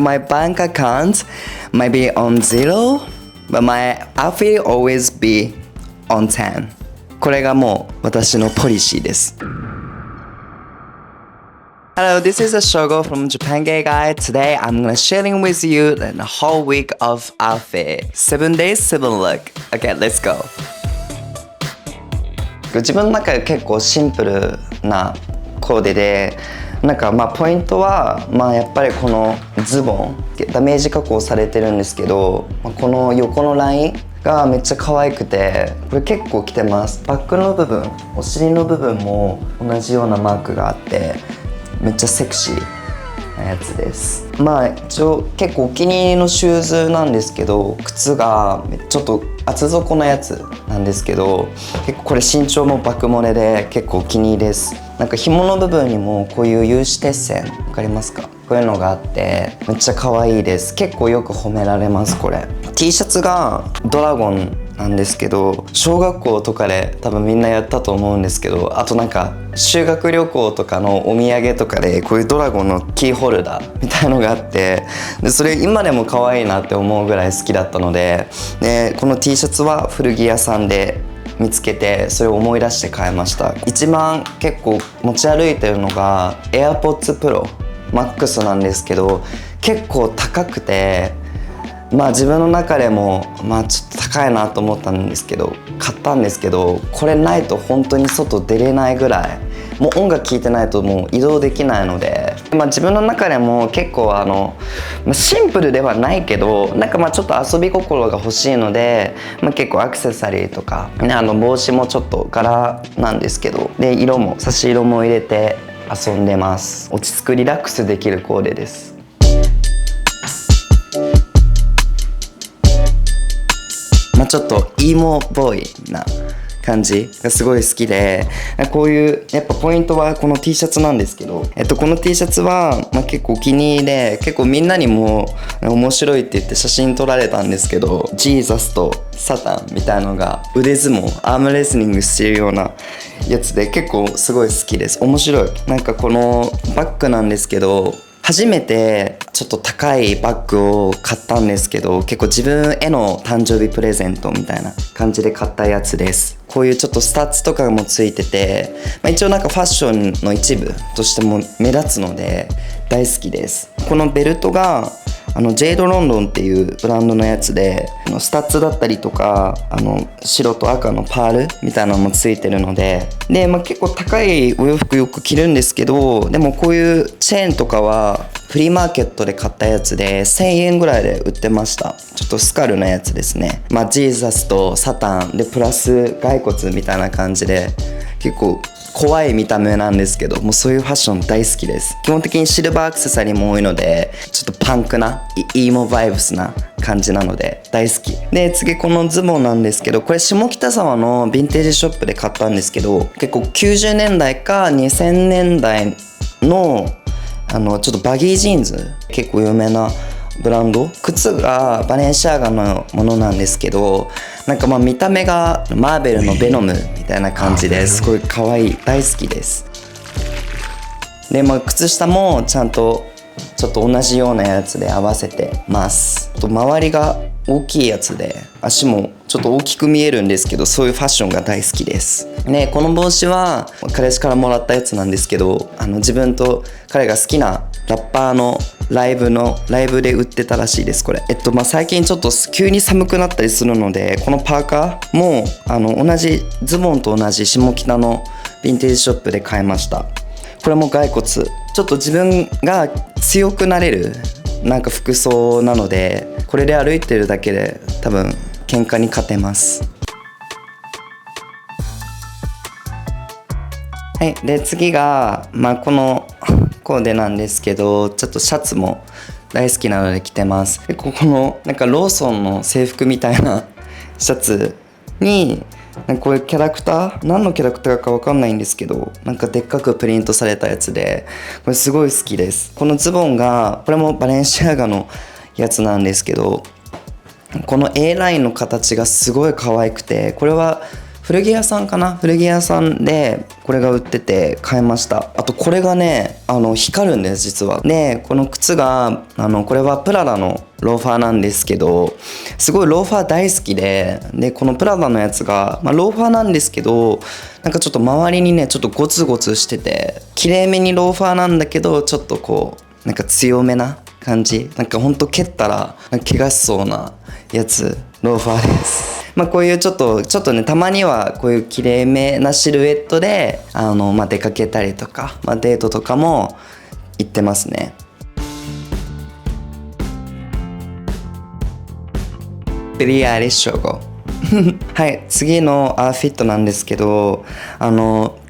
my bank account might be on 0, but my outfit always be on 10. これがもう私のポリシーです。Hello, this is Shogo from Japan Gay Guide. Today I'm gonna sharing with you the whole week of outfit. 7 days, 7 look. Okay, let's go. 自分の中で結構シンプルなコーデで、なんかポイントはやっぱりこのズボンダメージ加工されてるんですけど、この横のラインがめっちゃ可愛くて、これ結構着てます。バックの部分、お尻の部分も同じようなマークがあってめっちゃセクシーなやつです。一応結構お気に入りのシューズなんですけど、靴がちょっと厚底のやつなんですけど、結構これ身長も爆漏れで結構お気に入りです。なんか紐の部分にもこういう有刺鉄線、わかりますか？こういうのがあってめっちゃ可愛いです。結構よく褒められます。これ T シャツがドラゴンなんですけど、小学校とかで多分みんなやったと思うんですけど、あとなんか修学旅行とかのお土産とかでこういうドラゴンのキーホルダーみたいのがあって、でそれ今でも可愛いなって思うぐらい好きだったので、この T シャツは古着屋さんで見つけて、それを思い出して買いました。一番結構持ち歩いてるのが AirPods Pro Max なんですけど、結構高くて自分の中でもちょっと高いなと思ったんですけど買ったんですけど、これないと本当に外出れないぐらい、もう音楽聴いてないともう移動できないので、自分の中でも結構シンプルではないけど、なんかちょっと遊び心が欲しいので、結構アクセサリーとか、帽子もちょっと柄なんですけど、で色も差し色も入れて遊んでます。落ち着くリラックスできるコーデです。ちょっとイモボーイな感じがすごい好きで、こういうやっぱポイントはこの T シャツなんですけど、この T シャツは、結構お気に入りで、結構みんなにも面白いって言って写真撮られたんですけど、ジーザスとサタンみたいのが腕相撲アームレスリングしてるようなやつで、結構すごい好きです。面白い。なんかこのバッグなんですけど、初めてちょっと高いバッグを買ったんですけど、結構自分への誕生日プレゼントみたいな感じで買ったやつです。こういうちょっとスタッツとかもついてて、一応なんかファッションの一部としても目立つので大好きです。このベルトがジェイドロンドンっていうブランドのやつで、スタッツだったりとか白と赤のパールみたいなのもついてるので、結構高いお洋服よく着るんですけど、でもこういうチェーンとかはフリーマーケットで買ったやつで1000円ぐらいで売ってました。ちょっとスカルなやつですね。ジーザスとサタンでプラス骸骨みたいな感じで、結構怖い見た目なんですけど、もうそういうファッション大好きです。基本的にシルバーアクセサリーも多いので、ちょっとパンクなイーモバイブスな感じなので大好きで、次このズボンなんですけど、これ下北沢のヴィンテージショップで買ったんですけど、結構90年代か2000年代のちょっとバギージーンズ、結構有名なブランド。靴がバレンシアガのものなんですけど、なんか見た目がマーベルのベノムみたいな感じですごい可愛い。大好きです。で靴下もちゃんとちょっと同じようなやつで合わせてます。周りが大きいやつで足もちょっと大きく見えるんですけど、そういうファッションが大好きです。この帽子は彼氏からもらったやつなんですけど、自分と彼が好きなラッパーのライブで売ってたらしいです。これ最近ちょっと急に寒くなったりするので、このパーカーも同じズボンと同じ下北のヴィンテージショップで買いました。これも骸骨、ちょっと自分が強くなれるなんか服装なので、これで歩いてるだけで多分喧嘩に勝てます。はい、で次がこのコーデなんですけど、ちょっとシャツも大好きなので着てます。でここのなんかローソンの制服みたいなシャツにこういうキャラクター、何のキャラクターか分かんないんですけど、なんかでっかくプリントされたやつで、これすごい好きです。このズボンがこれもバレンシアガのやつなんですけど、この A ラインの形がすごい可愛くて、これはフ古着屋さんかな、古着屋さんでこれが売ってて買いました。あとこれがね光るんです実は。でこの靴がこれはプラダのローファーなんですけど、すごいローファー大好きで、このプラダのやつが、ローファーなんですけど、なんかちょっと周りにねちょっとゴツゴツしてて、綺麗めにローファーなんだけど、ちょっとこうなんか強めな感じ、なんかほんと蹴ったら怪我しそうなやつ、ローファーです。こういうちょっとね、たまにはこういう綺麗めなシルエットで出かけたりとか、デートとかも行ってますね。ビリー・アイリッシュ語はい、次のアウフィットなんですけど、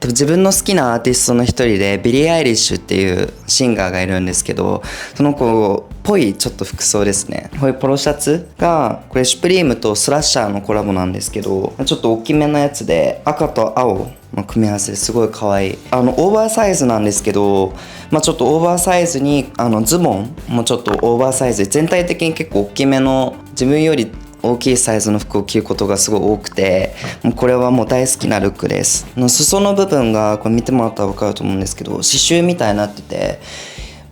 自分の好きなアーティストの一人でビリー・アイリッシュっていうシンガーがいるんですけど、その子っぽいちょっと服装ですね。こういうポロシャツがこれシュプリームとスラッシャーのコラボなんですけど、ちょっと大きめのやつで赤と青の組み合わせですごい可愛い。オーバーサイズなんですけど、ちょっとオーバーサイズにズボンもちょっとオーバーサイズで、全体的に結構大きめの、自分より大きいサイズの服を着ることがすごい多くて、もうこれはもう大好きなルックです。裾の部分がこれ見てもらったら分かると思うんですけど、刺繍みたいになってて、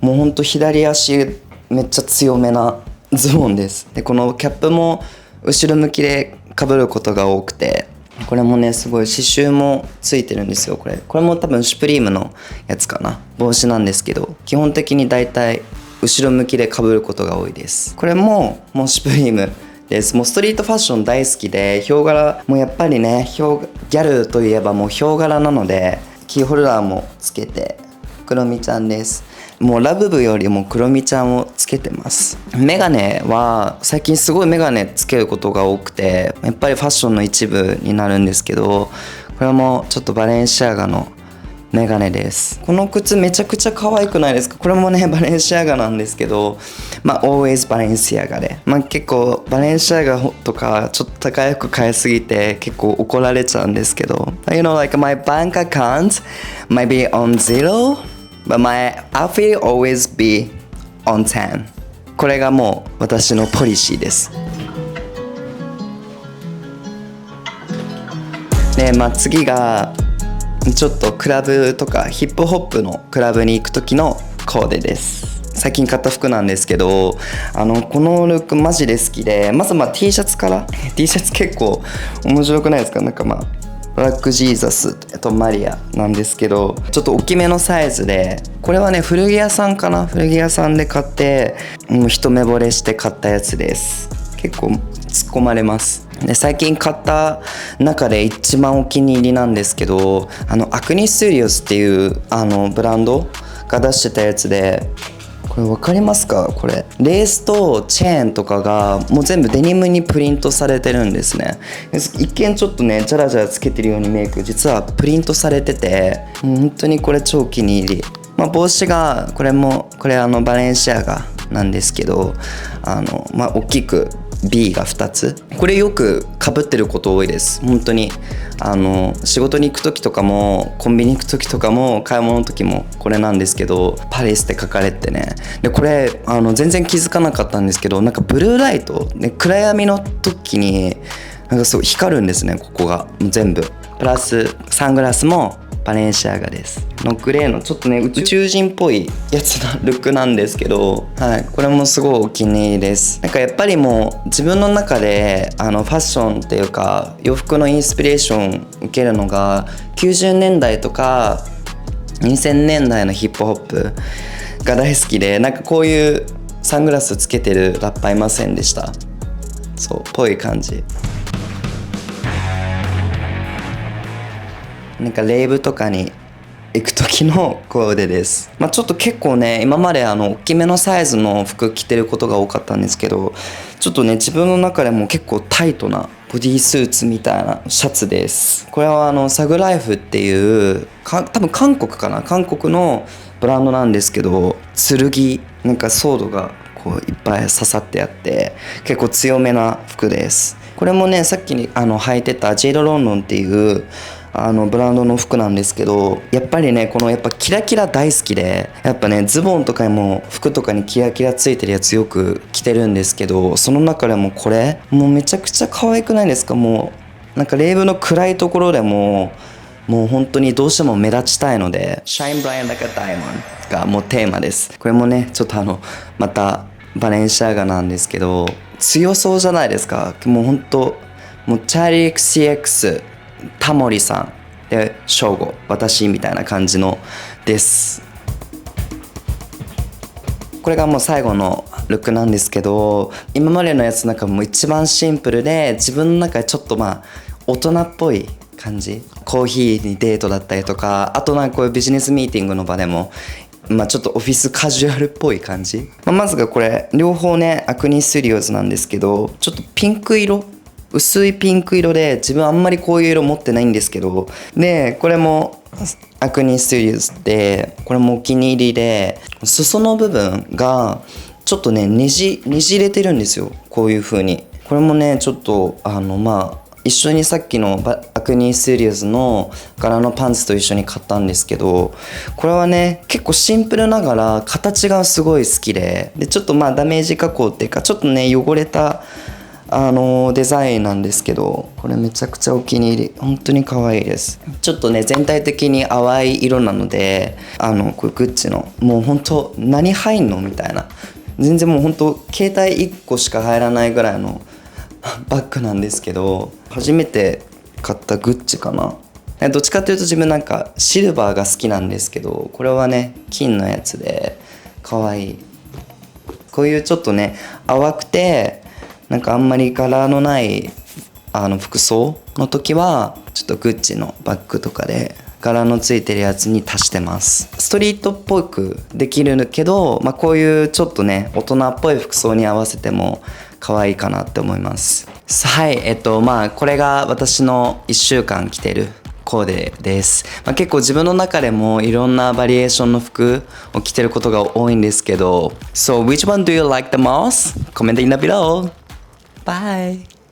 もうほんと左足めっちゃ強めなズボンです。でこのキャップも後ろ向きで被ることが多くて、これもねすごい刺繍もついてるんですよ。これも多分シュプリームのやつかな、帽子なんですけど、基本的にだいたい後ろ向きで被ることが多いです。これもうシュプリームです。もうストリートファッション大好きで、ヒョウ柄もやっぱりね、ギャルといえばもうヒョウ柄なので、キーホルダーもつけて、クロミちゃんです。もうラブブよりもクロミちゃんをつけてます。メガネは最近すごいメガネつけることが多くて、やっぱりファッションの一部になるんですけど、これもちょっとバレンシアガのメガネです。この靴めちゃくちゃ可愛くないですか？これもねバレンシアガなんですけど、always バレンシアガで、結構バレンシアガとかちょっと高い服買いすぎて結構怒られちゃうんですけど、You know, like my bank account might be on zero, but my outfit always be on 10。これがもう私のポリシーです。で、次がちょっとクラブとかヒップホップのクラブに行く時のコーデです。最近買った服なんですけど、このルックマジで好きで、まずT シャツから。T シャツ結構面白くないですか？なんかブラックジーザスとマリアなんですけど、ちょっと大きめのサイズで、これはね古着屋さんかな、古着屋さんで買って、もう一目惚れして買ったやつです。結構突っ込まれます。で最近買った中で一番お気に入りなんですけど、アクニストゥディオスっていうブランドが出してたやつで、これ分かりますか？これレースとチェーンとかがもう全部デニムにプリントされてるんですね。一見ちょっとねジャラジャラつけてるようにメイク、実はプリントされてて、もう本当にこれ超気に入り。帽子がこれバレンシアガなんですけど、大きく B が2つ、これよく被ってること多いです。本当に仕事に行く時とかもコンビニ行く時とかも買い物の時もこれなんですけど、パリスって書かれてね。でこれ全然気づかなかったんですけど、なんかブルーライト、暗闇の時になんかすごい光るんですね、ここが全部。プラスサングラスもバレンシアガですのグレーのちょっとね宇宙人っぽいやつなルックなんですけど、これもすごいお気に入りです。なんかやっぱりもう自分の中でファッションっていうか洋服のインスピレーション受けるのが90年代とか2000年代のヒップホップが大好きで、なんかこういうサングラスつけてるラッパーいませんでした？そうぽい感じ。なんかレイブとかに行く時のコーデです。ちょっと結構ね今まで大きめのサイズの服着てることが多かったんですけど、ちょっとね自分の中でも結構タイトなボディースーツみたいなシャツです。これはサグライフっていう多分韓国かな、韓国のブランドなんですけど、剣なんかソードがこういっぱい刺さってあって結構強めな服です。これもねさっきに履いてたジェイドロンドンっていうブランドの服なんですけど、やっぱりねやっぱキラキラ大好きで、やっぱねズボンとかにも服とかにキラキラついてるやつよく着てるんですけど、その中でもこれもうめちゃくちゃ可愛くないですか？もなんかレイブの暗いところでももう本当にどうしても目立ちたいので Shine bright like a diamond がもうテーマです。これもねちょっとまたバレンシアガなんですけど、強そうじゃないですか。もう本当もうチャーリー XCX タモリさんでショーゴ私みたいな感じのです。これがもう最後のルックなんですけど、今までのやつの中も一番シンプルで自分の中でちょっと大人っぽい感じ、コーヒーにデートだったりとか、あとこういうビジネスミーティングの場でもちょっとオフィスカジュアルっぽい感じ。まずがこれ両方ねアクニステュディオズなんですけど、ちょっとピンク色、薄いピンク色で自分あんまりこういう色持ってないんですけど、でこれもアクニステュディオズで、これもお気に入りで、裾の部分がちょっとねねじれてるんですよ、こういう風に。これもねちょっと一緒にさっきのアクニーステリオズの柄のパンツと一緒に買ったんですけど、これはね結構シンプルながら形がすごい好きで、ちょっとダメージ加工っていうかちょっとね汚れたデザインなんですけど、これめちゃくちゃお気に入り、本当に可愛いです。ちょっとね全体的に淡い色なので、これグッチのもう本当何入んのみたいな、全然もう本当携帯1個しか入らないぐらいのバッグなんですけど、初めて買ったグッチかな。どっちかというと自分シルバーが好きなんですけど、これはね金のやつで可愛い。こういうちょっとね淡くてあんまり柄のない服装の時はちょっとグッチのバッグとかで柄のついてるやつに足してます。ストリートっぽくできるけど、こういうちょっとね大人っぽい服装に合わせても可愛いかなって思います。はい、これが私の1週間着てるコーデです。結構自分の中でもいろんなバリエーションの服を着てることが多いんですけど、So which one do you like the most? Comment in the below. Bye!